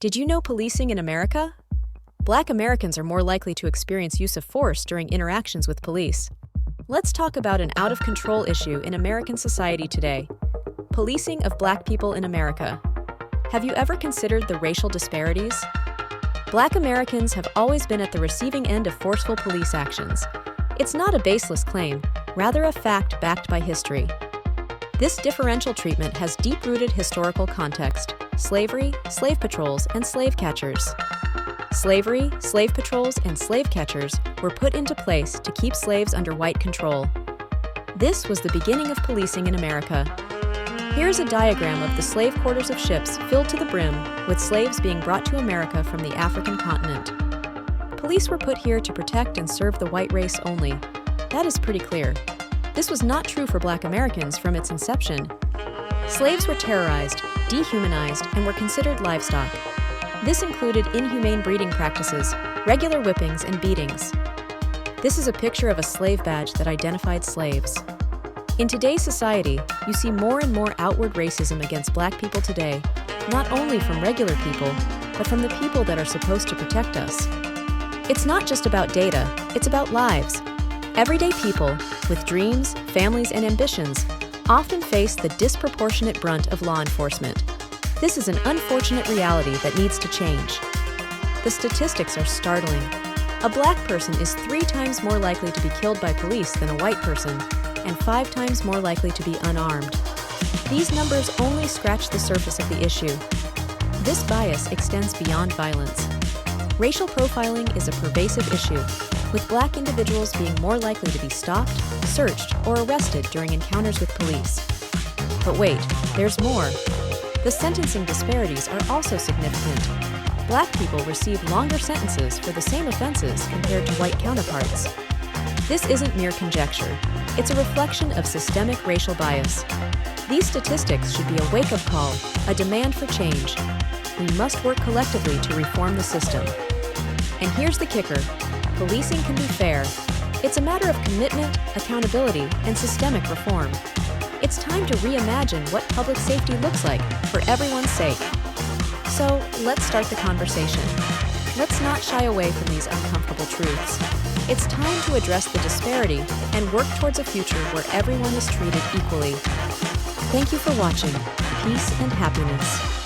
Did you know policing in America? Black Americans are more likely to experience use of force during interactions with police. Let's talk about an out-of-control issue in American society today: policing of Black people in America. Have you ever considered the racial disparities? Black Americans have always been at the receiving end of forceful police actions. It's not a baseless claim, rather a fact backed by history. This differential treatment has deep-rooted historical context: slavery, slave patrols, and slave catchers. Slavery, slave patrols, and slave catchers were put into place to keep slaves under white control. This was the beginning of policing in America. Here's a diagram of the slave quarters of ships filled to the brim with slaves being brought to America from the African continent. Police were put here to protect and serve the white race only. That is pretty clear. This was not true for Black Americans from its inception. Slaves were terrorized, dehumanized, and were considered livestock. This included inhumane breeding practices, regular whippings, and beatings. This is a picture of a slave badge that identified slaves. In today's society, you see more and more outward racism against Black people today, not only from regular people, but from the people that are supposed to protect us. It's not just about data, it's about lives. Everyday people, with dreams, families, and ambitions, often face the disproportionate brunt of law enforcement. This is an unfortunate reality that needs to change. The statistics are startling. A Black person is 3 times more likely to be killed by police than a white person, and 5 times more likely to be unarmed. These numbers only scratch the surface of the issue. This bias extends beyond violence. Racial profiling is a pervasive issue, with Black individuals being more likely to be stopped, searched, or arrested during encounters with police. But wait, there's more. The sentencing disparities are also significant. Black people receive longer sentences for the same offenses compared to white counterparts. This isn't mere conjecture. It's a reflection of systemic racial bias. These statistics should be a wake-up call, a demand for change. We must work collectively to reform the system. And here's the kicker: policing can be fair. It's a matter of commitment, accountability, and systemic reform. It's time to reimagine what public safety looks like for everyone's sake. So, let's start the conversation. Let's not shy away from these uncomfortable truths. It's time to address the disparity and work towards a future where everyone is treated equally. Thank you for watching. Peace and happiness.